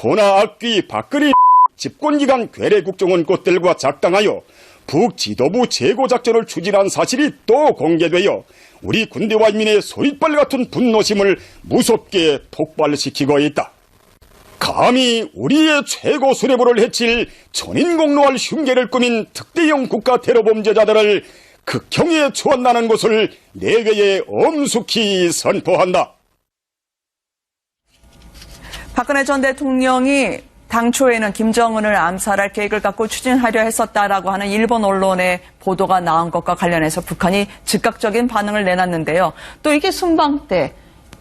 초나 악귀 박근혜 집권기간 괴뢰 국정원 꽃들과 작당하여 북지도부 제고작전을 추진한 사실이 또 공개되어 우리 군대와 인민의 소릿발 같은 분노심을 무섭게 폭발시키고 있다. 감히 우리의 최고 수뇌부를 해칠 천인공노할 흉계를 꾸민 특대형 국가 테러 범죄자들을 극형에 처한다는 것을 내외에 엄숙히 선포한다. 박근혜 전 대통령이 당초에는 김정은을 암살할 계획을 갖고 추진하려 했었다라고 하는 일본 언론의 보도가 나온 것과 관련해서 북한이 즉각적인 반응을 내놨는데요. 또 이게 순방 때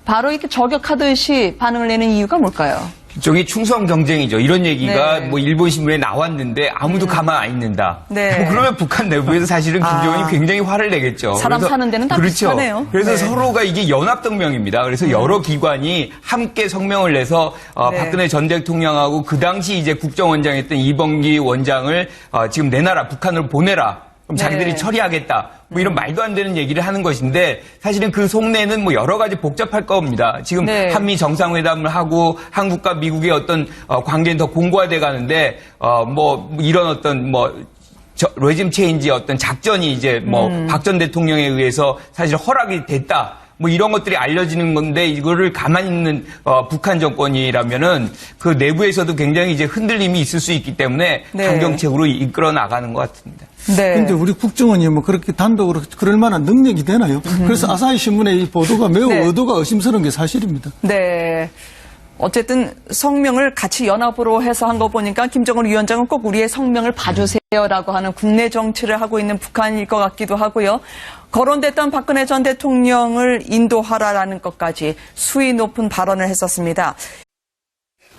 바로 이렇게 저격하듯이 반응을 내는 이유가 뭘까요? 일종의 충성 경쟁이죠. 이런 얘기가 뭐 일본 신문에 나왔는데 아무도 가만 안 있는다. 뭐 그러면 북한 내부에서 사실은 김정은이 굉장히 화를 내겠죠. 사람 사는 데는 다 비슷하네요. 그래서 서로가 이게 연합동맹입니다. 그래서 여러 기관이 함께 성명을 내서 박근혜 전 대통령하고 그 당시 이제 국정원장이었던 이범기 원장을 지금 내놔라, 북한으로 보내라. 그럼 자기들이 처리하겠다. 뭐 이런 말도 안 되는 얘기를 하는 것인데 사실은 그 속내는 뭐 여러 가지 복잡할 겁니다. 지금 한미 정상회담을 하고 한국과 미국의 어떤 관계는 더 공고화돼 가는데 뭐 이런 어떤 레짐 체인지의 어떤 작전이 이제 박 전 대통령에 의해서 사실 허락이 됐다. 뭐 이런 것들이 알려지는 건데 이거를 가만히 있는 북한 정권이라면은 그 내부에서도 굉장히 이제 흔들림이 있을 수 있기 때문에 강경책으로 이끌어 나가는 것 같습니다. 근데 우리 국정원이 뭐 그렇게 단독으로 그럴 만한 능력이 되나요? 그래서 아사히 신문의 이 보도가 매우 의도가 의심스러운 게 사실입니다. 어쨌든 성명을 같이 연합으로 해서 한 거 보니까 김정은 위원장은 꼭 우리의 성명을 봐주세요라고 하는 국내 정치를 하고 있는 북한일 것 같기도 하고요. 거론됐던 박근혜 전 대통령을 인도하라라는 것까지 수위 높은 발언을 했었습니다.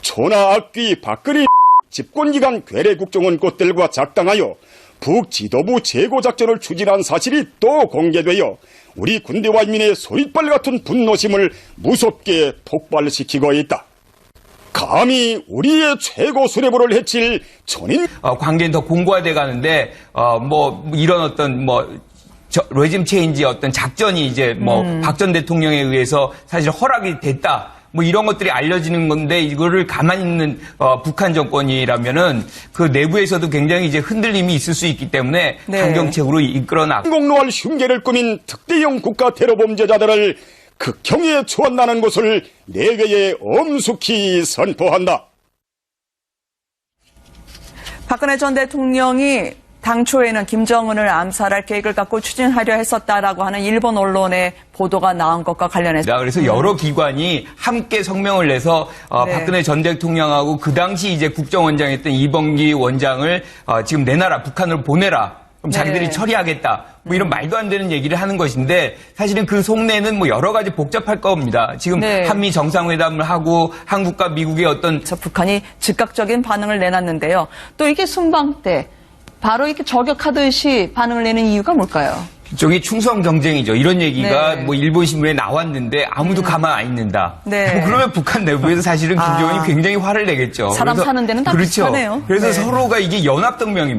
초나 악귀 박근혜 집권기간 괴뢰 국정원 꽃들과 작당하여 북지도부 제고작전을 추진한 사실이 또 공개되어 우리 군대와 인민의 소릿발 같은 분노심을 무섭게 폭발시키고 있다. 감히 우리의 최고 수뇌부를 해칠 천인 관계는 더 공고화돼 가는데 뭐 이런 어떤 레짐 체인지의 어떤 작전이 이제 박 전 대통령에 의해서 사실 허락이 됐다. 뭐 이런 것들이 알려지는 건데 이거를 가만히 있는 북한 정권이라면은 그 내부에서도 굉장히 이제 흔들림이 있을 수 있기 때문에 강경책으로 이끌어 나가. 공노할 흉계를 꾸민 특대형 국가 테러 범죄자들을 극형에 처한다는 것을 내외에 엄숙히 선포한다. 박근혜 전 대통령이 당초에는 김정은을 암살할 계획을 갖고 추진하려 했었다라고 하는 일본 언론의 보도가 나온 것과 관련해서 그래서 여러 기관이 함께 성명을 내서 박근혜 전 대통령하고 그 당시 이제 국정원장이었던 이범기 원장을 지금 내놔라, 북한으로 보내라. 그럼 자기들이 처리하겠다. 뭐 이런 말도 안 되는 얘기를 하는 것인데 사실은 그 속내는 뭐 여러 가지 복잡할 겁니다. 지금 한미 정상회담을 하고 한국과 미국의 어떤 북한이 즉각적인 반응을 내놨는데요. 또 이게 순방 때 바로 이렇게 저격하듯이 반응을 내는 이유가 뭘까요? 일종의 충성 경쟁이죠. 이런 얘기가 뭐 일본 신문에 나왔는데 아무도 가만 안 있는다. 뭐 그러면 북한 내부에서 사실은 김정은이 굉장히 화를 내겠죠. 사람 사는 데는 다 비슷하네요. 그래서 서로가 이게 연합동맹입니다.